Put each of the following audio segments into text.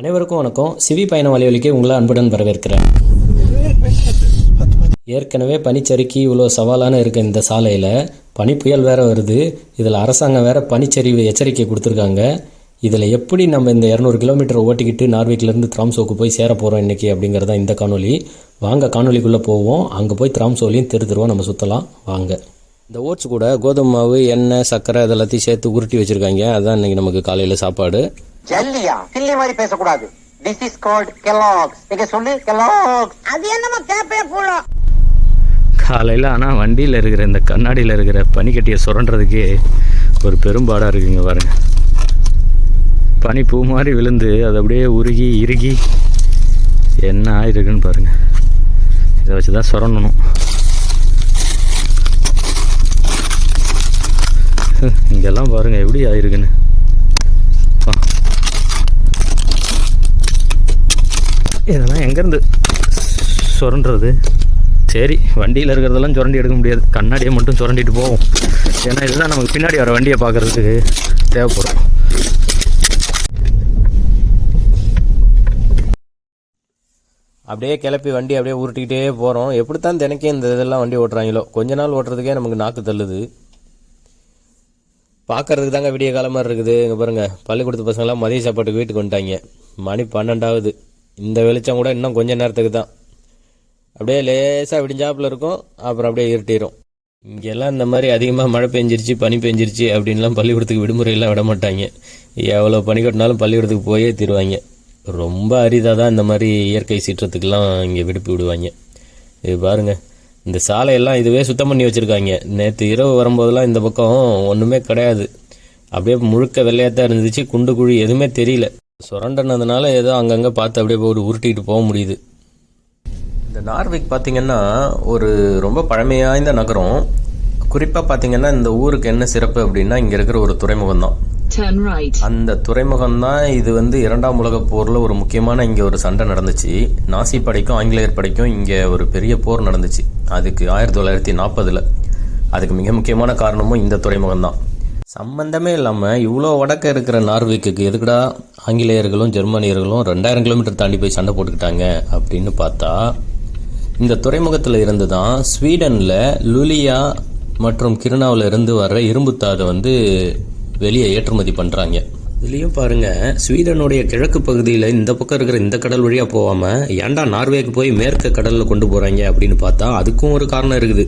அனைவருக்கும் வணக்கம். சிவி பயண வலையொலிக்கு உங்களை அன்புடன் வரவேற்கிறேன். ஏற்கனவே பனிச்சறுக்கி இவ்வளோ சவாலான இருக்க இந்த சாலையில் பனி புயல் வேறு வருது. இதில் அரசாங்கம் வேறு பனிச்சரிவு எச்சரிக்கை கொடுத்துருக்காங்க. இதில் எப்படி நம்ம இந்த 200 கிலோமீட்டர் ஓட்டிக்கிட்டு நார்வேக்கிலேருந்து திராம்சோவுக்கு போய் சேர போகிறோம் இன்றைக்கி அப்படிங்கிறதான் இந்த காணொலி. வாங்க காணொலிக்குள்ளே போவோம். அங்கே போய் திராம்சோலையும் தெருவா நம்ம சுற்றலாம் வாங்க. இந்த ஓட்ஸ் கூட கோதுமை மாவு, எண்ணெய், சர்க்கரை இதெல்லாத்தையும் சேர்த்து உருட்டி வச்சுருக்காங்க. அதுதான் இன்றைக்கி நமக்கு காலையில் சாப்பாடு. ஜல்லியா சில்லி மாதிரி பேசக்கூடாது. This is called Kellogg's. நீங்க சொல்லு கெலாக்ஸ். அது என்னமா கேப்பே போல. காலையில் ஆனால் வண்டியில் இருக்கிற இந்த கண்ணாடியில் இருக்கிற பனிக்கட்டியை சுரண்டுறதுக்கே ஒரு பெரும்பாடாக இருக்குங்க பாருங்கள். பனி பூ மாதிரி விழுந்து அது அப்படியே உருகி இறுகி என்ன ஆயிருக்குன்னு பாருங்கள். இதை வச்சு தான் சுரண்டணும். இங்கெல்லாம் பாருங்கள் எப்படி ஆயிருக்குன்னு. இதெல்லாம் எங்கேருந்து சுரண்டுறது? சரி, வண்டியில் இருக்கிறதெல்லாம் சுரண்டி எடுக்க முடியாது. கண்ணாடியை மட்டும் சுரண்டிட்டு போவோம். ஏன்னா இதுதான் நமக்கு பின்னாடி வர வண்டியை பார்க்குறதுக்கு தேவைப்படும். அப்படியே கிளப்பி வண்டி அப்படியே உருட்டிக்கிட்டே போகிறோம். எப்படித்தான் தினைக்கும் இந்த இதெல்லாம் வண்டி ஓட்டுறாங்களோ. கொஞ்ச நாள் ஓட்டுறதுக்கே நமக்கு நாக்கு தள்ளுது. பார்க்குறதுக்கு தாங்க விடிய காலமாக இருக்குது. இங்கே பாருங்கள், பள்ளிக்கூடத்து பசங்களாம் மதிய சாப்பாட்டுக்கு வீட்டுக்கு வந்துட்டாங்க. மணி 12 இந்த வெளிச்சம் கூட இன்னும் கொஞ்சம் நேரத்துக்கு தான். அப்படியே லேசாக விடிஞ்சாப்பில் இருக்கும், அப்புறம் அப்படியே இருட்டிடும். இங்கெல்லாம் இந்த மாதிரி அதிகமாக மழை பெஞ்சிருச்சு, பனி பெஞ்சிருச்சு அப்படின்லாம் பள்ளிக்கூடத்துக்கு விடுமுறையெல்லாம் விட மாட்டாங்க. எவ்வளோ பனி கட்டினாலும் பள்ளிக்கூடத்துக்கு போயே தீருவாங்க. ரொம்ப அரிதாக தான் இந்த மாதிரி இயற்கை சீற்றத்துக்கெல்லாம் இங்கே விடுப்பு விடுவாங்க. இது பாருங்கள், இந்த சாலையெல்லாம் இதுவே சுத்தம் பண்ணி வச்சுருக்காங்க. நேற்று இரவு வரும்போதெல்லாம் இந்த பக்கம் ஒன்றுமே கிடையாது. அப்படியே முழுக்க வெள்ளையாக தான் இருந்துச்சு. குண்டு குழி எதுவுமே தெரியல. சுரண்டனதுனால ஏதோ அங்கங்கே பார்த்து அப்படியே போய் உருட்டிகிட்டு போக முடியுது. இந்த நார்வேக் பார்த்திங்கன்னா ஒரு ரொம்ப பழமையாய்ந்த நகரம். குறிப்பாக பார்த்திங்கன்னா இந்த ஊருக்கு என்ன சிறப்பு அப்படின்னா, இங்கே இருக்கிற ஒரு துறைமுகம் தான். அந்த துறைமுகம் தான் இது வந்து 2ஆம் உலகப் போரில் ஒரு முக்கியமான இங்கே ஒரு சண்டை நடந்துச்சு. நாசி படைக்கும் ஆங்கிலேயர் படைக்கும் இங்கே ஒரு பெரிய போர் நடந்துச்சு. அதுக்கு 1940. அதுக்கு மிக முக்கியமான காரணமும் இந்த துறைமுகம் தான். சம்பந்தமே இல்லாமல் இவ்வளோ வடக்க இருக்கிற நார்வேக்கு எதுக்குடா ஆங்கிலேயர்களும் ஜெர்மனியர்களும் 2000 கிலோமீட்டர் தாண்டி போய் சண்டை போட்டுக்கிட்டாங்க அப்படின்னு பார்த்தா, இந்த துறைமுகத்தில் இருந்து தான் ஸ்வீடனில் லுலியா மற்றும் கிருணாவில் இருந்து வர்ற இரும்புத்தாதை வந்து வெளியே ஏற்றுமதி பண்ணுறாங்க. இதுலேயும் பாருங்கள், ஸ்வீடனுடைய கிழக்கு பகுதியில் இந்த பக்கம் இருக்கிற இந்த கடல் வழியாக போகாமல் ஏன்டா நார்வேக்கு போய் மேற்கு கடலில் கொண்டு போகிறாங்க அப்படின்னு பார்த்தா அதுக்கும் ஒரு காரணம் இருக்குது.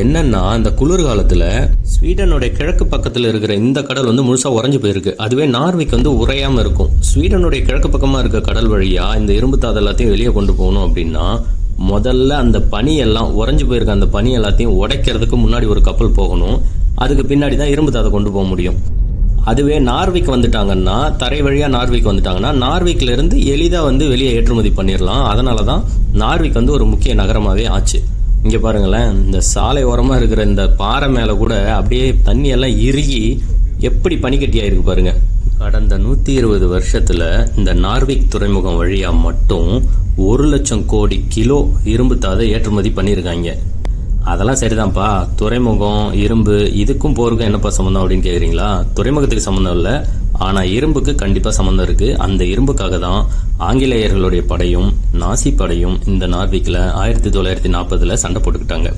என்னன்னா, அந்த குளிர்காலத்தில் ஸ்வீடனுடைய கிழக்கு பக்கத்தில் இருக்கிற இந்த கடல் வந்து முழுசாக உறைஞ்சு போயிருக்கு. அதுவே நார்வேக்கு வந்து உறையாமல் இருக்கும். ஸ்வீடனுடைய கிழக்கு பக்கமாக இருக்க கடல் வழியாக இந்த இரும்புத்தாது எல்லாத்தையும் வெளியே கொண்டு போகணும் அப்படின்னா முதல்ல அந்த பனி எல்லாம் உறைஞ்சு போயிருக்க அந்த பனி எல்லாத்தையும் உடைக்கிறதுக்கு முன்னாடி ஒரு கப்பல் போகணும். அதுக்கு பின்னாடி தான் இரும்புத்தாதை கொண்டு போக முடியும். அதுவே நார்வேக்கு வந்துட்டாங்கன்னா, தரை வழியாக நார்வேக்கு வந்துட்டாங்கன்னா நார்வேக்கில் இருந்து எளிதாக வந்து வெளியே ஏற்றுமதி பண்ணிடலாம். அதனால தான் நார்வேக் வந்து ஒரு முக்கிய நகரமாகவே ஆச்சு. இங்கே பாருங்களேன், இந்த சாலை ஓரமாக இருக்கிற இந்த பாறை மேலே கூட அப்படியே தண்ணியெல்லாம் இறுகி எப்படி பனிக்கட்டியாயிருக்கு பாருங்க. கடந்த 120 வருஷத்தில் இந்த நார்வேக் துறைமுகம் வழியாக மட்டும் 1,00,000 கோடி கிலோ இரும்புத்தாதை ஏற்றுமதி பண்ணியிருக்காங்க. அதெல்லாம் சரிதான்ப்பா, துறைமுகம் இரும்பு இதுக்கும் போருக்கும் என்னப்பா சம்மந்தம் அப்படின்னு கேட்குறீங்களா? துறைமுகத்துக்கு சம்மந்தம் இல்லை, ஆனால் இரும்புக்கு கண்டிப்பாக சம்மந்தம் இருக்குது. அந்த இரும்புக்காக தான் ஆங்கிலேயர்களுடைய படையும் நாசி படையும் இந்த நார்வேக்கில் 1940 சண்டை போட்டுக்கிட்டாங்க.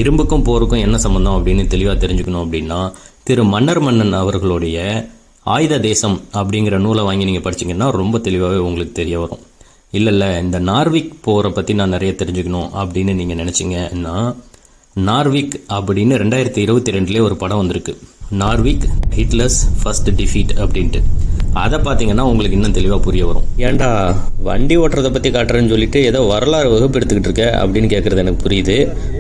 இரும்புக்கும் போருக்கும் என்ன சம்மந்தம் அப்படின்னு தெளிவாக தெரிஞ்சுக்கணும் அப்படின்னா, திரு மன்னன் அவர்களுடைய ஆயுத தேசம் அப்படிங்கிற நூலை வாங்கி நீங்கள் படிச்சிங்கன்னா ரொம்ப தெளிவாகவே உங்களுக்கு தெரிய வரும். இல்லை இந்த நார்வேக் போரை பற்றி நான் நிறைய தெரிஞ்சுக்கணும் அப்படின்னு நீங்கள் நினச்சிங்கன்னா, நார்வேக் அப்படின்னு 2022 ஒரு படம் வந்திருக்கு. நார்வேக் ஹிட்லர்ஸ் ஃபர்ஸ்ட் டிஃபீட் அப்படின்ட்டு. அதை பார்த்தீங்கன்னா உங்களுக்கு இன்னும் தெளிவாக புரிய வரும். ஏன்டா வண்டி ஓட்டுறதை பற்றி காட்டுறேன்னு சொல்லிட்டு ஏதோ வரலாறு வகுப்பு எடுத்துக்கிட்டு இருக்க அப்படின்னு கேட்குறது எனக்கு புரியுது.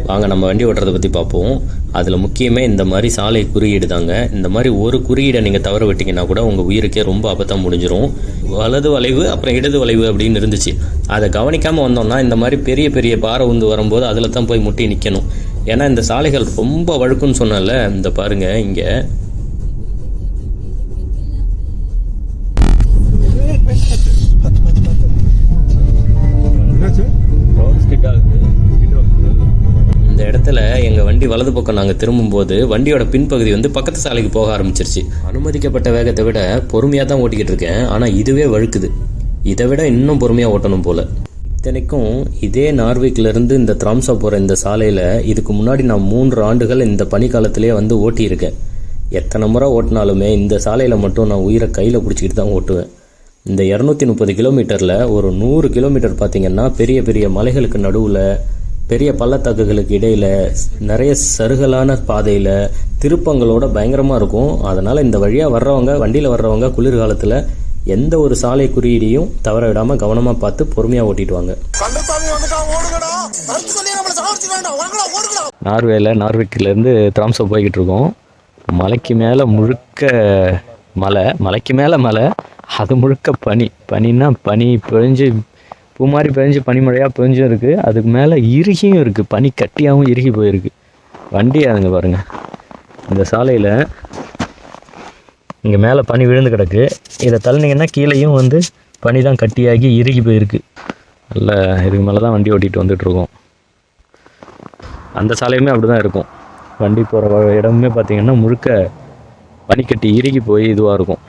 வாங்க நம்ம வண்டி ஓட்டுறதை பற்றி பார்ப்போம். அதில் முக்கியமே இந்த மாதிரி சாலை குறியீடு தாங்க. இந்த மாதிரி ஒரு குறியீடை நீங்கள் தவற விட்டீங்கன்னா கூட உங்கள் உயிருக்கே ரொம்ப ஆபத்தாக முடிஞ்சிடும். வலது வளைவு அப்புறம் இடது வளைவு அப்படின்னு இருந்துச்சு. அதை கவனிக்காமல் வந்தோம்னா இந்த மாதிரி பெரிய பெரிய பாறை உந்து வரும்போது அதில் தான் போய் முட்டி நிற்கணும். ஏன்னா இந்த சாலைகள் ரொம்ப வழுக்குன்னு சொன்னால, இந்த பாருங்க இங்கே இந்த இடத்துல எங்கள் வண்டி வலது பக்கம் நாங்கள் திரும்பும்போது வண்டியோட பின்பகுதி வந்து பக்கத்து சாலைக்கு போக ஆரம்பிச்சிருச்சு. அனுமதிக்கப்பட்ட வேகத்தை விட பொறுமையாக தான் ஓட்டிக்கிட்டு இருக்கேன், ஆனால் இதுவே வழுக்குது. இதை விட இன்னும் பொறுமையாக ஓட்டணும் போல். இத்தனைக்கும் இதே நார்விக்லேருந்து இந்த திராம்சா போகிற இந்த சாலையில் இதுக்கு முன்னாடி நான் 3 ஆண்டுகள் இந்த பனிக்காலத்திலே வந்து ஓட்டியிருக்கேன். எத்தனை முறை ஓட்டினாலுமே இந்த சாலையில் மட்டும் நான் உயிரை கையில் பிடிச்சிக்கிட்டு தான் ஓட்டுவேன். இந்த 230 கிலோமீட்டரில் ஒரு 100 கிலோமீட்டர் பார்த்திங்கன்னா பெரிய பெரிய மலைகளுக்கு நடுவில், பெரிய பள்ளத்தாக்குகளுக்கு இடையில், நிறைய சருகலான பாதையில், திருப்பங்களோட பயங்கரமாக இருக்கும். அதனால் இந்த வழியாக வர்றவங்க, வண்டியில் வர்றவங்க குளிர்காலத்தில் எந்த ஒரு சாலை குறியீடையும் தவற விடாமல் கவனமாக பார்த்து பொறுமையாக ஓட்டிட்டு வாங்க. நார்விக்கிலேருந்து திராம்சா போய்கிட்டு இருக்கோம். மலைக்கு மேலே முழுக்க மலைக்கு மேலே மலை, அது முழுக்க பனின்னா பனி பெழிஞ்சு பூ மாதிரி பெழிஞ்சு பனிமழையாக பெஞ்சும் இருக்குது. அதுக்கு மேலே இறுகியும் இருக்குது, பனி கட்டியாகவும் இறுகி போயிருக்கு. வண்டி அதுங்க பாருங்கள், இந்த சாலையில் இங்கே மேலே பனி விழுந்து கிடக்கு. இதை தள்ளினீங்கன்னா கீழேயும் வந்து பனி தான் கட்டியாகி இறுகி போயிருக்கு. நல்ல இதுக்கு மேலே தான் வண்டி ஓட்டிகிட்டு வந்துட்டுருக்கோம். அந்த சாலையுமே அப்படி தான் இருக்கும். வண்டி போகிற இடமுமே பார்த்திங்கன்னா முழுக்க பனிக்கட்டி இறுகி போய் இதுவாக இருக்கும்.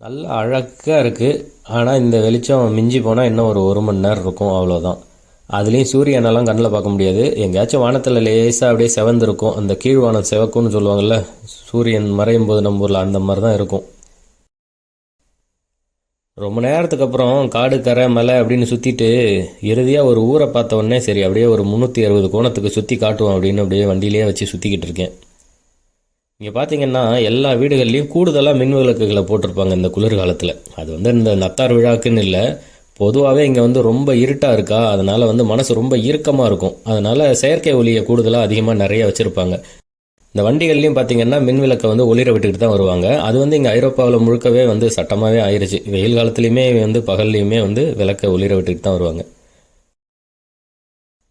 நல்ல அழகாக இருக்குது. ஆனால் இந்த வெளிச்சம் மிஞ்சி போனால் இன்னும் ஒரு மணி நேரம் இருக்கும், அவ்வளோதான். அதுலேயும் சூரியனெல்லாம் கண்ணில் பார்க்க முடியாது. எங்கேயாச்சும் வானத்தில் லேசாக அப்படியே செவந்திருக்கும். அந்த கீழ் வானம் செவக்கும்னு சொல்லுவாங்கள்ல, சூரியன் மறையும் போது நம்ம ஊரில் அந்த மாதிரி தான் இருக்கும். ரொம்ப நேரத்துக்கு அப்புறம் காடு கரை மலை அப்படின்னு சுற்றிட்டு இறுதியாக ஒரு ஊரை பார்த்த உடனே சரி அப்படியே ஒரு 360 கோணத்துக்கு சுற்றி காட்டுவோம் அப்படின்னு அப்படியே வண்டியிலே வச்சு சுற்றிக்கிட்டு இருக்கேன். இங்கே பார்த்தீங்கன்னா எல்லா வீடுகள்லேயும் கூடுதலாக மின் விளக்குகளை போட்டிருப்பாங்க இந்த குளிர்காலத்தில். அது வந்து இந்த நத்தார் விழாக்குன்னு இல்லை, பொதுவாகவே இங்கே வந்து ரொம்ப இருட்டாக இருக்கா, அதனால் வந்து மனசு ரொம்ப இறுக்கமாக இருக்கும். அதனால் செயற்கை ஒளியை கூடுதலாக அதிகமாக நிறைய வச்சுருப்பாங்க. இந்த வண்டிகள்லையும் பார்த்தீங்கன்னா மின் விளக்கை வந்து ஒளிர விட்டுக்கிட்டு தான் வருவாங்க. அது வந்து இங்கே ஐரோப்பாவில் முழுக்கவே வந்து சட்டமாகவே ஆயிடுச்சு. வெயில் காலத்துலேயுமே வந்து பகல்லையுமே வந்து விளக்கை ஒளிர விட்டுக்கிட்டு தான் வருவாங்க.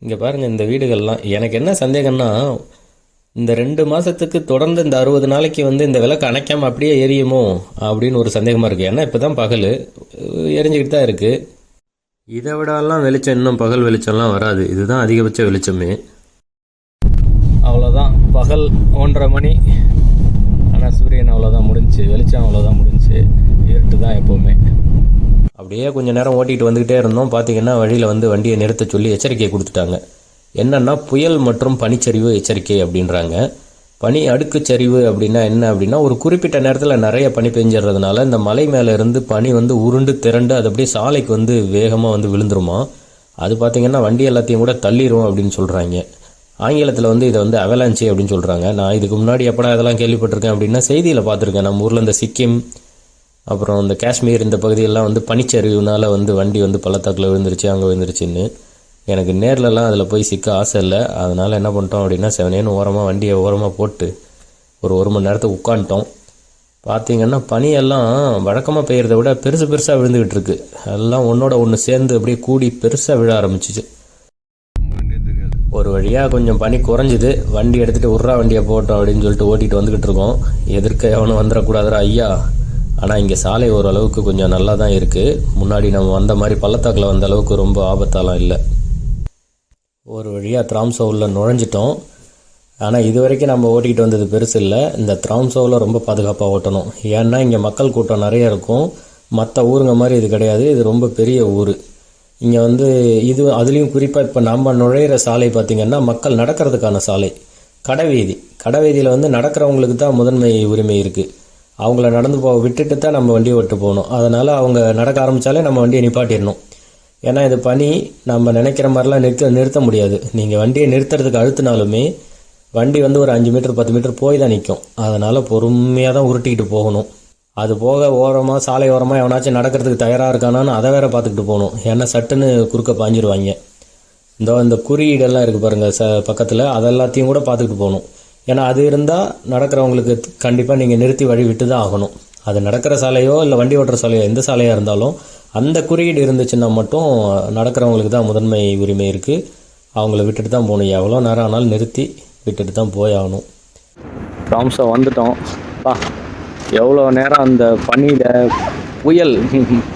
இங்கே பாருங்கள் இந்த வீடுகள்லாம். எனக்கு என்ன சந்தேகம்னா, இந்த 2 மாதத்துக்கு தொடர்ந்து இந்த 60 நாளைக்கு வந்து இந்த விளக்கு அணைக்காமல் அப்படியே எரியுமோ அப்படின்னு ஒரு சந்தேகமாக இருக்குது. ஏன்னா இப்போ தான் பகல் எரிஞ்சிக்கிட்டு தான் இருக்குது. இதை விடலாம் வெளிச்சம் இன்னும் பகல் வெளிச்சம்லாம் வராது. இதுதான் அதிகபட்ச வெளிச்சமே. அவ்வளோதான், பகல் 1:30 மணி. ஆனால் சூரியன் அவ்வளோதான் முடிஞ்சிச்சு, வெளிச்சம் அவ்வளோதான் முடிஞ்சிச்சு. இருட்டு தான் எப்போவுமே. அப்படியே கொஞ்சம் நேரம் ஓட்டிகிட்டு வந்துக்கிட்டே இருந்தோம். பார்த்திங்கன்னா வழியில் வந்து வண்டியை நிறுத்த சொல்லி எச்சரிக்கை கொடுத்துட்டாங்க. என்னென்னா புயல் மற்றும் பனிச்சரிவு எச்சரிக்கை அப்படின்றாங்க. பனி அடுக்குச்சரிவு அப்படின்னா என்ன அப்படின்னா, ஒரு குறிப்பிட்ட நேரத்தில் நிறைய பனி பெஞ்சிடுறதுனால இந்த மலை மேலே இருந்து பனி வந்து உருண்டு திரண்டு அது அப்படியே சாலைக்கு வந்து வேகமாக வந்து விழுந்துருமா. அது பார்த்திங்கன்னா வண்டி எல்லாத்தையும் கூட தள்ளிடும் அப்படின்னு சொல்கிறாங்க. ஆங்கிலத்தில் வந்து இதை வந்து அவலான்ச்சி அப்படின்னு சொல்கிறாங்க. நான் இதுக்கு முன்னாடி எப்படா இதெல்லாம் கேள்விப்பட்டிருக்கேன் அப்படின்னா செய்தியில் பார்த்துருக்கேன். நம்ம ஊரில் இந்த சிக்கிம் அப்புறம் இந்த காஷ்மீர் இந்த பகுதியெல்லாம் வந்து பனிச்சரிவுனால் வந்து வண்டி வந்து பள்ளத்தாக்கில் விழுந்துருச்சு, அங்கே விழுந்துருச்சுன்னு. எனக்கு நேர்லலாம் அதில் போய் சிக்க ஆசை இல்லை. அதனால் என்ன பண்ணிட்டோம் அப்படின்னா, செவனேன்னு வண்டியை ஓரமாக போட்டு ஒரு மணி நேரத்துக்கு உட்காந்துட்டோம். பார்த்திங்கன்னா பனியெல்லாம் வழக்கமாக பெய்யறதை விட பெருசாக விழுந்துக்கிட்டு இருக்கு. எல்லாம் ஒன்றோட ஒன்று சேர்ந்து அப்படியே கூடி பெருசாக விழ ஆரம்பிச்சிச்சு. ஒரு வழியாக கொஞ்சம் பனி குறைஞ்சிது. வண்டி எடுத்துகிட்டு வண்டியை போட்டோம் அப்படின்னு சொல்லிட்டு ஓட்டிகிட்டு வந்துக்கிட்டு இருக்கோம். எதிர்க்க எவனும் வந்துடக்கூடாதுரா ஐயா. ஆனால் இங்கே சாலை ஓரளவுக்கு கொஞ்சம் நல்லா தான் இருக்குது. முன்னாடி நம்ம வந்த மாதிரி பள்ளத்தாக்கில் வந்த அளவுக்கு ரொம்ப ஆபத்தாலாம் இல்லை. ஒரு வழியாக திராம்சா உள்ள நுழைஞ்சிட்டோம். ஆனால் இது வரைக்கும் நம்ம ஓட்டிக்கிட்டு வந்தது பெருசு இல்லை. இந்த திராம்சாவில் ரொம்ப பாதுகாப்பாக ஓட்டணும். ஏன்னா இங்கே மக்கள் கூட்டம் நிறைய இருக்கும். மற்ற ஊருங்க மாதிரி இது கிடையாது. இது ரொம்ப பெரிய ஊர். இங்கே வந்து இது அதுலேயும் குறிப்பாக இப்போ நம்ம நுழையிற சாலை பார்த்திங்கன்னா மக்கள் நடக்கிறதுக்கான சாலை. கடைவீதியில் வந்து நடக்கிறவங்களுக்கு தான் முதன்மை உரிமை இருக்குது. அவங்கள நடந்து விட்டுட்டு தான் நம்ம வண்டியை ஓட்டு போகணும். அதனால் அவங்க நடக்க ஆரம்பித்தாலே நம்ம வண்டியை நிப்பாட்டிடணும். ஏன்னா இது பனி நம்ம நினைக்கிற மாதிரிலாம் நிறுத்த முடியாது. நீங்கள் வண்டியை நிறுத்துறதுக்கு அழுத்தினாலுமே வண்டி வந்து ஒரு 5 மீட்டர் 10 மீட்டர் போய் தான் நிற்கும். அதனால் பொறுமையாக தான் உருட்டிக்கிட்டு போகணும். அது போக சாலை ஓரமாக எவனாச்சும் நடக்கிறதுக்கு தயாராக இருக்கானான்னு அதை வேற பார்த்துக்கிட்டு போகணும். ஏன்னா சட்டுன்னு குறுக்க பாஞ்சிருவாங்க. இந்த குறியீடெல்லாம் இருக்குது பாருங்கள் பக்கத்தில், அதெல்லாத்தையும் கூட பார்த்துக்கிட்டு போகணும். ஏன்னா அது இருந்தால் நடக்கிறவங்களுக்கு கண்டிப்பாக நீங்கள் நிறுத்தி வழி விட்டு தான் ஆகணும். அது நடக்கிற சாலையோ இல்லை வண்டி ஓட்டுற சாலையோ எந்த சாலையாக இருந்தாலும் அந்த குறியீடு இருந்துச்சுன்னா மட்டும் நடக்கிறவங்களுக்கு தான் முதன்மை உரிமை இருக்குது. அவங்கள விட்டுட்டு தான் போகணும். எவ்வளோ நேரம் ஆனாலும் நிறுத்தி விட்டுட்டு தான் போய் ஆகணும். திராம்சா வந்துட்டோம். எவ்வளோ நேரம் அந்த பனியில்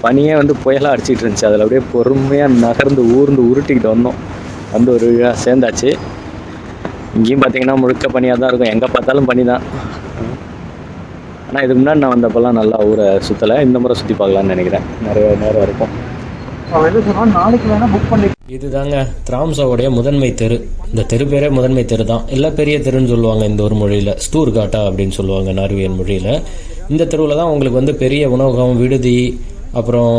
பனியே வந்து புயலாக அடிச்சிட்டு இருந்துச்சு. அதில் அப்படியே பொறுமையாக நகர்ந்து ஊர்ந்து உருட்டிக்கிட்டு வந்தோம். வந்து ஒரு வழியாக சேர்ந்தாச்சு. இங்கேயும் பார்த்தீங்கன்னா முழுக்க பனியாக தான் இருக்கும், எங்கே பார்த்தாலும் பனி தான். ஆனால் இதுக்கு முன்னாடி நான் வந்தப்போல்லாம் நல்லா ஊரை சுற்றலை, இந்த முறை சுற்றி பார்க்கலான்னு நினைக்கிறேன். நிறைய நேரம் இருக்கும். நாளைக்கு வேணா புக் பண்ணி. இதுதாங்க திராம்சாவுடைய முதன்மை தெரு. இந்த தெரு பேரே முதன்மை தெரு தான், இல்லை பெரிய தெருன்னு சொல்லுவாங்க இந்த ஒரு மொழியில். ஸ்டூர்காட்டா அப்படின்னு சொல்லுவாங்க நார்வேயன் மொழியில். இந்த தெருவில் தான் உங்களுக்கு வந்து பெரிய உணவகம், விடுதி, அப்புறம்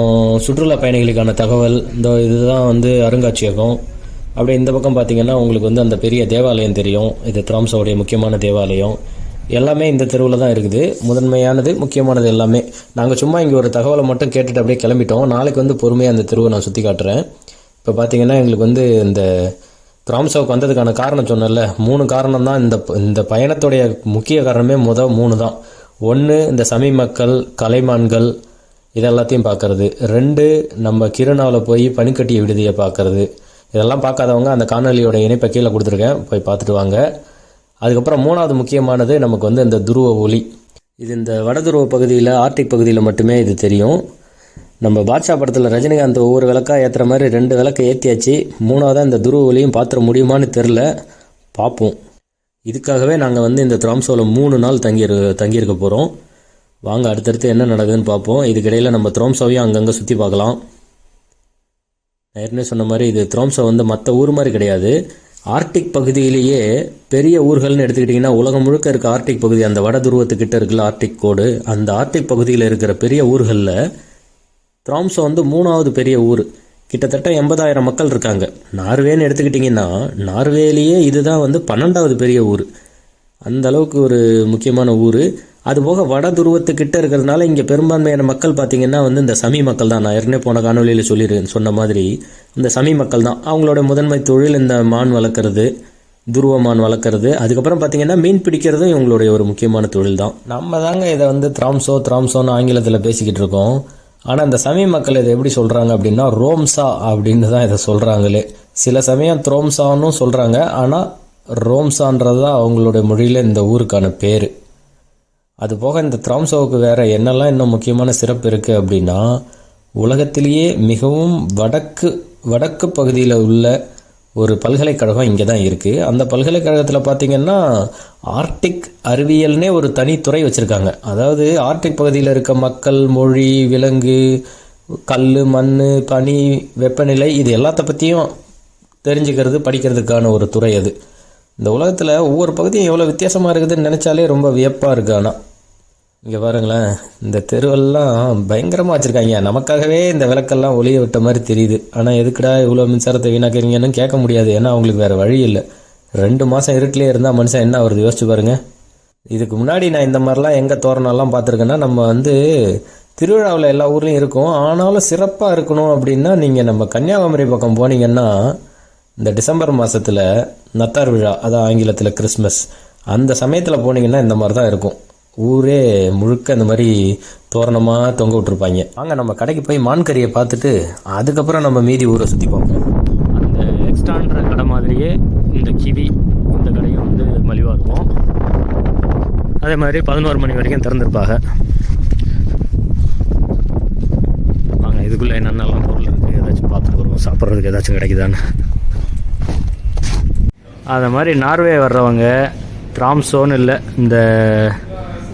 சுற்றுலா பயணிகளுக்கான தகவல், இந்த இதுதான் வந்து அருங்காட்சியகம். அப்படியே இந்த பக்கம் பார்த்தீங்கன்னா உங்களுக்கு வந்து அந்த பெரிய தேவாலயம் தெரியும். இது திராம்சாவுடைய முக்கியமான தேவாலயம். எல்லாமே இந்த தெருவில் தான் இருக்குது. முதன்மையானது, முக்கியமானது எல்லாமே. நாங்கள் சும்மா இங்கே ஒரு தகவலை மட்டும் கேட்டுட்டு அப்படியே கிளம்பிட்டோம். நாளைக்கு வந்து பொறுமையாக அந்த தெருவை நான் சுற்றி காட்டுறேன். இப்போ பார்த்தீங்கன்னா எங்களுக்கு வந்து இந்த திராம்சாவுக்கு வந்ததுக்கான காரணம் சொன்னல, 3 காரணம் தான். இந்த பயணத்துடைய முக்கிய காரணமே 3 தான். 1, இந்த சமி மக்கள், கலைமான்கள் இதெல்லாத்தையும் பார்க்கறது. 2, நம்ம கிருணாவில் போய் பனிக்கட்டிய விடுதியை பார்க்கறது. இதெல்லாம் பார்க்காதவங்க அந்த காணொலியோட இணைப்பை கீழே கொடுத்துருக்கேன், போய் பார்த்துட்டு வாங்க. அதுக்கப்புறம் 3வது முக்கியமானது நமக்கு வந்து இந்த துருவ ஒளி. இது இந்த வடதுருவ பகுதியில், ஆர்டிக் பகுதியில் மட்டுமே இது தெரியும். நம்ம பாட்ஷா படத்தில் ரஜினிகாந்த் ஒவ்வொரு விளக்காக ஏற்றுற மாதிரி 2 விளக்கை ஏற்றியாச்சு. 3வதாக இந்த துருவ ஒளியும் பார்த்துட முடியுமான்னு தெரில, பார்ப்போம். இதுக்காகவே நாங்கள் வந்து இந்த திராம்சாவில் 3 நாள் தங்கியிருக்க போகிறோம். வாங்க அடுத்தடுத்து என்ன நடக்குதுன்னு பார்ப்போம். இதுக்கிடையில் நம்ம திராம்சாவையும் அங்கங்கே சுற்றி பார்க்கலாம். நான் ஏற்கனவே சொன்ன மாதிரி இது திராம்சா வந்து மற்ற ஊர் மாதிரி கிடையாது. ஆர்டிக் பகுதியிலேயே பெரிய ஊர்கள்னு எடுத்துக்கிட்டிங்கன்னா, உலகம் முழுக்க இருக்க ஆர்டிக் பகுதி, அந்த வட துருவத்துக்கிட்ட இருக்குல்ல ஆர்டிக் கோடு, அந்த ஆர்டிக் பகுதியில் இருக்கிற பெரிய ஊர்களில் திராம்சா வந்து 3வது பெரிய ஊர். கிட்டத்தட்ட 80,000 மக்கள் இருக்காங்க. நார்வேன்னு எடுத்துக்கிட்டிங்கன்னா, நார்வேலேயே இதுதான் வந்து 12வது பெரிய ஊர். அந்த அளவுக்கு ஒரு முக்கியமான ஊர். அதுபோக வட துருவத்துக்கிட்ட இருக்கிறதுனால இங்கே பெரும்பான்மையான மக்கள் பார்த்திங்கன்னா வந்து இந்த சமி மக்கள் தான். நான் ஏற்கனவே போன காணொலியில் சொன்ன மாதிரி இந்த சமி மக்கள் தான். அவங்களோட முதன்மை தொழில் இந்த மான் வளர்க்குறது, துருவ மான் வளர்க்குறது. அதுக்கப்புறம் பார்த்திங்கன்னா மீன் பிடிக்கிறதும் இவங்களுடைய ஒரு முக்கியமான தொழில் தான். நம்ம தாங்க இதை வந்து திராம்சோன்னு ஆங்கிலத்தில் பேசிக்கிட்டு இருக்கோம். ஆனால் இந்த சமி மக்கள் இதை எப்படி சொல்கிறாங்க அப்படின்னா, ரோம்சா அப்படின்னு தான் இதை சொல்கிறாங்களே. சில சமயம் த்ரோம்சான்னு சொல்கிறாங்க, ஆனால் ரோம்சான்றது தான் அவங்களுடைய மொழியில் இந்த ஊருக்கான பேர். அதுபோக இந்த திராம்சாவுக்கு வேறு என்னெல்லாம் இன்னும் முக்கியமான சிறப்பு இருக்குது அப்படின்னா, உலகத்திலேயே மிகவும் வடக்கு பகுதியில் உள்ள ஒரு பல்கலைக்கழகம் இங்கே தான் இருக்குது. அந்த பல்கலைக்கழகத்தில் பார்த்திங்கன்னா ஆர்டிக் அறிவியல்னே ஒரு தனித்துறை வச்சுருக்காங்க. அதாவது ஆர்டிக் பகுதியில் இருக்க மக்கள், மொழி, விலங்கு, கல், மண், பனி, வெப்பநிலை, இது எல்லாத்த பற்றியும் தெரிஞ்சுக்கிறது, படிக்கிறதுக்கான ஒரு துறை அது. இந்த உலகத்தில் ஒவ்வொரு பகுதியும் எவ்வளோ வித்தியாசமாக இருக்குதுன்னு நினச்சாலே ரொம்ப வியப்பாக இருக்குது. ஆனால் இங்கே பாருங்களேன், இந்த தெருவெல்லாம் பயங்கரமாக வச்சுருக்காங்க. நமக்காகவே இந்த விளக்கெல்லாம் ஒளிய விட்ட மாதிரி தெரியுது. ஆனால் எதுக்குடா இவ்வளோ மின்சாரத்தை வீணாக்குறீங்கன்னு கேட்க முடியாது. ஏன்னா அவங்களுக்கு வேறு வழி இல்லை. 2 மாதம் இருட்டிலே இருந்தால் மனுஷன் என்ன வருது யோசிச்சு பாருங்கள். இதுக்கு முன்னாடி நான் இந்த மாதிரிலாம் எங்கே தோரணம்லாம் பார்த்துருக்கேன்னா, நம்ம வந்து திருவிழாவில் எல்லா ஊர்லேயும் இருக்கும். ஆனாலும் சிறப்பாக இருக்கணும் அப்படின்னா நீங்கள் நம்ம கன்னியாகுமரி பக்கம் போனீங்கன்னா, இந்த டிசம்பர் மாதத்தில் நத்தார் விழா, அதான் ஆங்கிலத்தில் கிறிஸ்மஸ், அந்த சமயத்தில் போனீங்கன்னா இந்த மாதிரி தான் இருக்கும். ஊரே முழுக்க இந்த மாதிரி தோரணமாக தொங்க விட்டுருப்பாங்க. வாங்க நம்ம கடைக்கு போய் மான் கறியை பார்த்துட்டு அதுக்கப்புறம் நம்ம மீதி ஊரை சுற்றி பார்ப்போம். அந்த எக்ஸ்ட்ரான்ற கடை மாதிரியே இந்த கிவி, இந்த கடையும் வந்து மலிவாக இருக்கும். அதே மாதிரி 11 மணி வரைக்கும் திறந்துருப்பாங்க. வாங்க இதுக்குள்ளே என்னென்னலாம் பொருள் இருக்குது ஏதாச்சும் பார்த்துட்டு வருவோம், சாப்பிட்றதுக்கு ஏதாச்சும் கிடைக்குதான்னு. அது மாதிரி நார்வே வர்றவங்க திராம்சோன்னு இல்லை, இந்த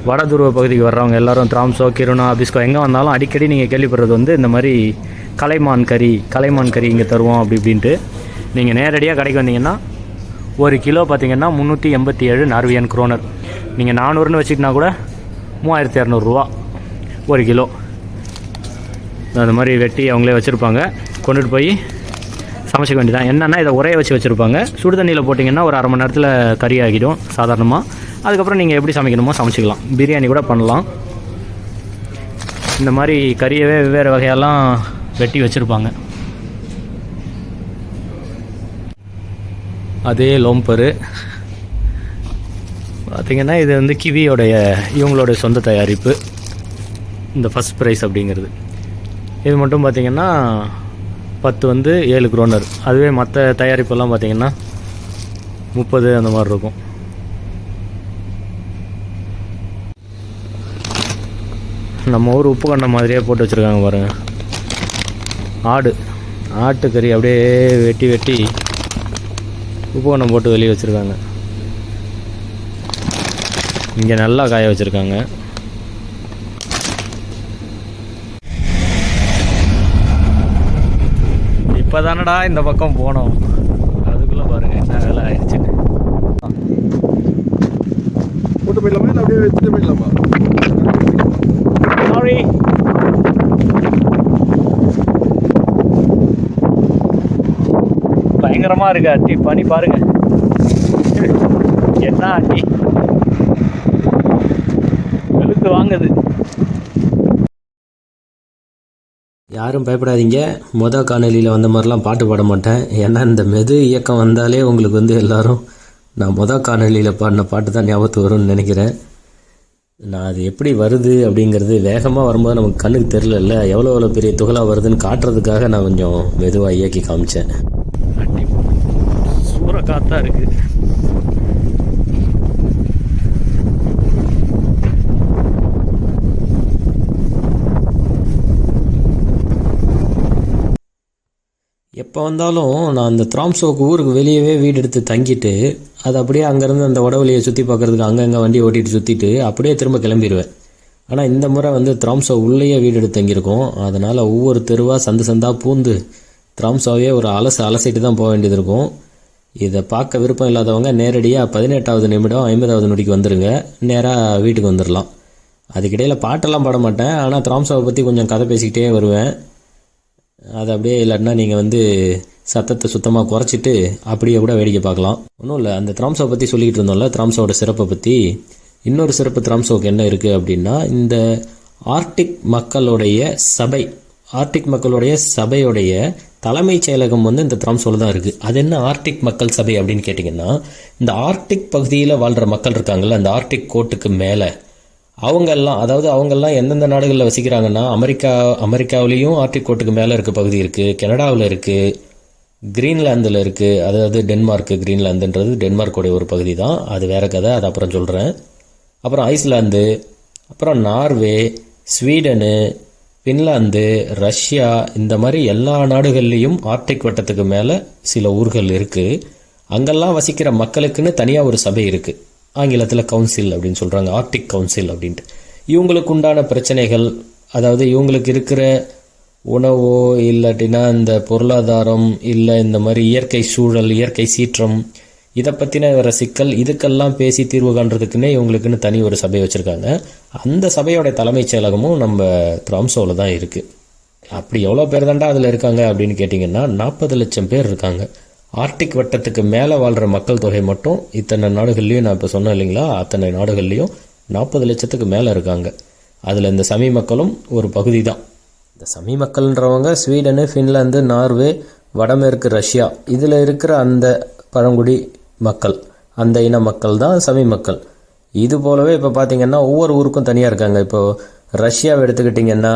வட துருவ பகுதிக்கு வர்றவங்க எல்லாரும் திராம்சோ, கிருணா, அபிஸ்கோ எங்கே வந்தாலும் அடிக்கடி நீங்கள் கேள்விப்படுறது வந்து இந்த மாதிரி கலைமான் கறி இங்கே தருவோம் அப்படி இப்படின்ட்டு. நீங்கள் நேரடியாக கடைக்கு வந்தீங்கன்னா 1 கிலோ பார்த்திங்கன்னா 387 நார்வியன் குரோனர். நீங்கள் 400ன்னு வச்சுக்கிட்டா கூட 3200 ரூபா 1 கிலோ. அது மாதிரி வெட்டி அவங்களே வச்சுருப்பாங்க. கொண்டுட்டு போய் சமைச்சிக்க வேண்டியதான். என்னென்னா இதை உரைய வச்சுருப்பாங்க. சுடு தண்ணியில் போட்டிங்கன்னா ஒரு 1/2 மணி நேரத்தில் கறி ஆகிடும் சாதாரணமாக. அதுக்கப்புறம் நீங்கள் எப்படி சமைக்கணுமோ சமைச்சிக்கலாம். பிரியாணி கூட பண்ணலாம். இந்த மாதிரி கறியவே வெவ்வேறு வகையெல்லாம் வெட்டி வச்சுருப்பாங்க. அதே லோம்பரு பார்த்திங்கன்னா இது வந்து கிவியோடைய இவங்களோட சொந்த தயாரிப்பு. இந்த ஃபஸ்ட் ப்ரைஸ் அப்படிங்கிறது இது மட்டும் பார்த்திங்கன்னா 10 வந்து 7 குரோனர். அதுவே மற்ற தயாரிப்பெல்லாம் பார்த்திங்கன்னா 30 அந்த மாதிரி இருக்கும். நம்ம ஊர் உப்பு கண்டம் மாதிரியே போட்டு வச்சுருக்காங்க பாருங்கள். ஆட்டுக்கறி அப்படியே வெட்டி உப்புவனம் போட்டு வெளியே வச்சுருக்காங்க. இங்கே நல்லா காய வச்சுருக்காங்க. இப்போ தானடா இந்த பக்கம் போனோம், அதுக்குள்ளே பாருங்கள் என்ன வேலை ஆயிடுச்சுன்னு. போட்டு போயிடலாமா இல்லை அப்படியே வச்சுட்டு போயிடலாமா? சாரி, பயங்கரமாக இருக்கு அட்டி பனி பாருங்க. என்ன அட்டி வெளுத்து வாங்குது. யாரும் பயப்படாதீங்க, காணொலியில் வந்த மாதிரிலாம் பாட்டு பாட மாட்டேன். ஏன்னா இந்த மெது இயக்கம் வந்தாலே உங்களுக்கு வந்து எல்லாரும் நான் காணொலியில் பாடின பாட்டு தான் ஞாபகத்துக்கு வரும்னு நினைக்கிறேன். நான் அது எப்படி வருது அப்படிங்கிறது வேகமாக வரும்போது நமக்கு கண்ணுக்கு தெரிலல்ல, எவ்வளோ பெரிய துகளாக வருதுன்னு காட்டுறதுக்காக நான் கொஞ்சம் மெதுவாக இயக்கி காமிச்சேன். சூற காத்தா இருக்கு. எப்போ வந்தாலும் நான் அந்த த்ராம்சோக்கு ஊருக்கு வெளியவே வீடு எடுத்து தங்கிட்டு அது அப்படியே அங்கேருந்து அந்த வடவழியை சுற்றி பார்க்குறதுக்கு அங்கங்கே வண்டியை ஓட்டிகிட்டு சுற்றிட்டு அப்படியே திரும்ப கிளம்பிடுவேன். ஆனால் இந்த முறை வந்து த்ராம்சோ உள்ளேயே வீடு எடுத்து தங்கியிருக்கோம். அதனால் ஒவ்வொரு தெருவாக சந்தாக பூந்து த்ராம்சோவே ஒரு அலசிட்டு தான் போக வேண்டியது இருக்கும். இதை பார்க்க விருப்பம் இல்லாதவங்க நேரடியாக 18வது நிமிடம் 50வது நொடிக்கு வந்துடுங்க, நேராக வீட்டுக்கு வந்துடலாம். அதுக்கிடையில் பாட்டெல்லாம் பாட மாட்டேன், ஆனால் த்ராம்சோவை பற்றி கொஞ்சம் கதை பேசிக்கிட்டே வருவேன். அது அப்படியே இல்லைன்னா நீங்கள் வந்து சத்தத்தை சுத்தமாக குறைச்சிட்டு அப்படியே கூட வேடிக்கை பார்க்கலாம். ஒன்றும் இல்லை, அந்த த்ராம்சோவை பற்றி சொல்லிக்கிட்டு இருந்தோம்ல, த்ராம்சோவோட சிறப்பை பற்றி. இன்னொரு சிறப்பு த்ராம்சோவுக்கு என்ன இருக்குது அப்படின்னா, இந்த ஆர்டிக் மக்களுடைய சபையுடைய தலைமைச் செயலகம் வந்து இந்த த்ராம்சோவில் தான் இருக்குது. அது என்ன ஆர்டிக் மக்கள் சபை அப்படின்னு கேட்டிங்கன்னா, இந்த ஆர்டிக் பகுதியில் வாழ்கிற மக்கள் இருக்காங்கல்ல, அந்த ஆர்டிக் கோட்டுக்கு மேலே அவங்கெல்லாம் எந்தெந்த நாடுகளில் வசிக்கிறாங்கன்னா, அமெரிக்காவிலையும் ஆர்டிக் கோட்டுக்கு மேலே இருக்க பகுதி இருக்குது, கனடாவில் இருக்குது, கிரீன்லாந்தில் இருக்குது. அதாவது டென்மார்க்கு, கிரீன்லாந்துன்றது டென்மார்க்கோடைய ஒரு பகுதி தான், அது வேறு கதை, அது அப்புறம் சொல்கிறேன். அப்புறம் ஐஸ்லாந்து, அப்புறம் நார்வே, ஸ்வீடனு, ஃபின்லாந்து, ரஷ்யா, இந்த மாதிரி எல்லா நாடுகள்லேயும் ஆர்டிக் வட்டத்துக்கு மேலே சில ஊர்கள் இருக்குது. அங்கெல்லாம் வசிக்கிற மக்களுக்குன்னு தனியாக ஒரு சபை இருக்குது. ஆங்கிலத்தில் கவுன்சில் அப்படின்னு சொல்கிறாங்க, ஆர்டிக் கவுன்சில் அப்படின்ட்டு. இவங்களுக்கு உண்டான பிரச்சனைகள், அதாவது இவங்களுக்கு இருக்கிற உணவோ இல்லாட்டினா இந்த பொருளாதாரம் இல்லை இந்த மாதிரி இயற்கை சூழல், இயற்கை சீற்றம், இதை பற்றின வர சிக்கல், இதுக்கெல்லாம் பேசி தீர்வு காண்றதுக்குன்னே இவங்களுக்குன்னு தனி ஒரு சபை வச்சுருக்காங்க. அந்த சபையோட தலைமைச் செயலகமும் நம்ம த்ராம்சோவில் தான் இருக்குது. அப்படி எவ்வளோ பேர் தாண்டா அதில் இருக்காங்க அப்படின்னு கேட்டிங்கன்னா, 40 லட்சம் பேர் இருக்காங்க. ஆர்டிக் வட்டத்துக்கு மேலே வாழ்கிற மக்கள் தொகை மட்டும் இத்தனை நாடுகள்லையும், நான் இப்போ சொன்னேன் இல்லைங்களா, அத்தனை நாடுகள்லையும் 40 லட்சத்துக்கு மேலே இருக்காங்க. அதில் இந்த சமி மக்களும் ஒரு பகுதி தான். இந்த சமி மக்கள்ன்றவங்க ஸ்வீடனு, ஃபின்லாந்து, நார்வே, வடமேற்கு ரஷ்யா, இதில் இருக்கிற அந்த பழங்குடி மக்கள், அந்த இன மக்கள் தான் சமி மக்கள். இது போலவே இப்போ பார்த்தீங்கன்னா ஒவ்வொரு ஊருக்கும் தனியாக இருக்காங்க. இப்போது ரஷ்யாவை எடுத்துக்கிட்டிங்கன்னா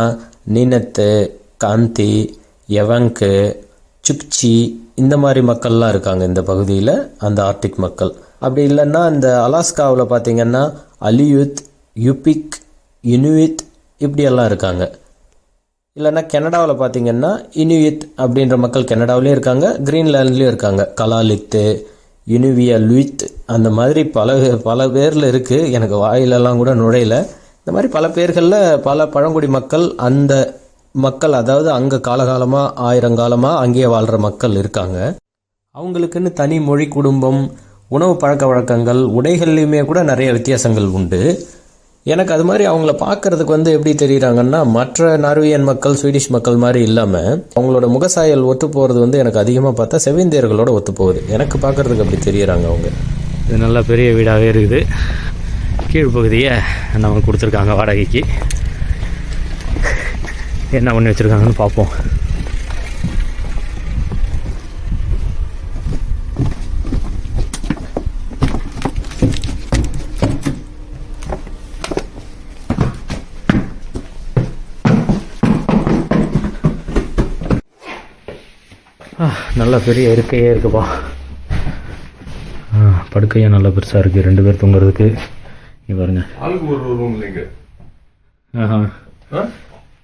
நீனத்து, காந்தி, எவங்கு, சுக்சி, இந்த மாதிரி மக்கள்லாம் இருக்காங்க இந்த பகுதியில், அந்த ஆர்டிக் மக்கள். அப்படி இல்லைன்னா இந்த அலாஸ்காவில் பார்த்தீங்கன்னா அலியுத், யுபிக், இனுயித் இப்படியெல்லாம் இருக்காங்க. இல்லைன்னா கனடாவில் பார்த்தீங்கன்னா இனுயித் அப்படின்ற மக்கள் கனடாவிலையும் இருக்காங்க, கிரீன்லாண்ட்லேயும் இருக்காங்க. கலாலித்து, யுனுவியலுயித், அந்த மாதிரி பல பேரில் இருக்குது. எனக்கு வாயிலெல்லாம் கூட நுழையில. இந்த மாதிரி பல பேர்களில் பல பழங்குடி மக்கள், அந்த மக்கள் அதாவது அங்கே காலகாலமாக 1000 காலமாக அங்கேயே வாழ்கிற மக்கள் இருக்காங்க. அவங்களுக்குன்னு தனி மொழி, குடும்பம், உணவு பழக்க வழக்கங்கள், உடைகள்லையுமே கூட நிறைய வித்தியாசங்கள் உண்டு. எனக்கு அது மாதிரி அவங்கள பார்க்குறதுக்கு வந்து எப்படி தெரியுறாங்கன்னா, மற்ற நார்வேயன் மக்கள், ஸ்வீடிஷ் மக்கள் மாதிரி இல்லாமல் அவங்களோட முகசாயல் ஒத்து போகிறது வந்து எனக்கு அதிகமாக பார்த்தா செவிந்தியர்களோட ஒத்து போகுது. எனக்கு பார்க்குறதுக்கு அப்படி தெரியுறாங்க அவங்க. இது நல்ல பெரிய வீடாகவே இருக்குது. கீழ்ப்பகுதியை நம்ம கொடுத்துருக்காங்க வாடகைக்கு. என்ன பண்ணி வச்சுருக்காங்கன்னு பார்ப்போம். நல்லா பெரிய இருக்கையே இருக்குப்பா. படுக்கையும் நல்லா பெருசாக இருக்குது, 2 பேர் தூங்குறதுக்கு. இங்கே பாருங்க, ஆளுக்கு ஒரு ரூம் இல்லைங்க.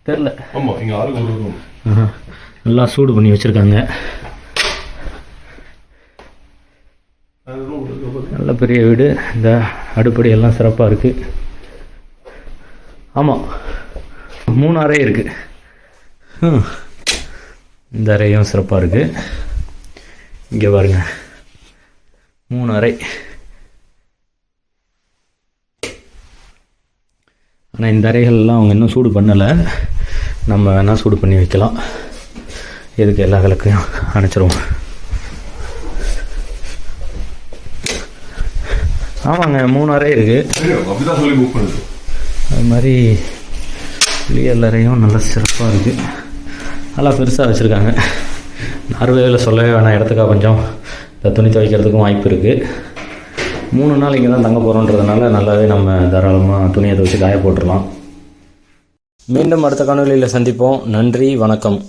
தெரில. ஆமாம், இங்கே ஆளுக்கு ஒரு ரூம். நல்லா சூடு பண்ணி வச்சுருக்காங்க. அது ரூம் இருக்கு. நல்ல பெரிய வீடு. இந்த அடுப்படி எல்லாம் சிறப்பாக இருக்குது. ஆமாம், 3 அறை இருக்குது. இந்த அறையும் சிறப்பாக இருக்குது. இங்கே பாருங்க, 3 அறை. ஆனால் இந்த அறைகள்லாம் அவங்க இன்னும் சூடு பண்ணலை. நம்ம வேணால் சூடு பண்ணி வைக்கலாம். எதுக்கு எல்லா விளக்கையும் அணைச்சிருவோம். ஆமாங்க, 3 அறை இருக்குது. அப்படிதான் சொல்லி புக் பண்ணுது. அது மாதிரி குளியல் அறையும் நல்லா சிறப்பாக இருக்குது. நல்லா பெருசாக வச்சுருக்காங்க. நார்வேவில் சொல்லவே வேணாம், இடத்துக்காக கொஞ்சம் இந்த துணி துவைக்கிறதுக்கும் வாய்ப்பு இருக்குது. 3 நாள் இங்கே தான் தங்க போகிறோன்றதுனால நல்லாவே நம்ம தாராளமாக துணியை துவைச்சி காய போட்டுடலாம். மீண்டும் அடுத்த காணொலியில் சந்திப்போம். நன்றி, வணக்கம்.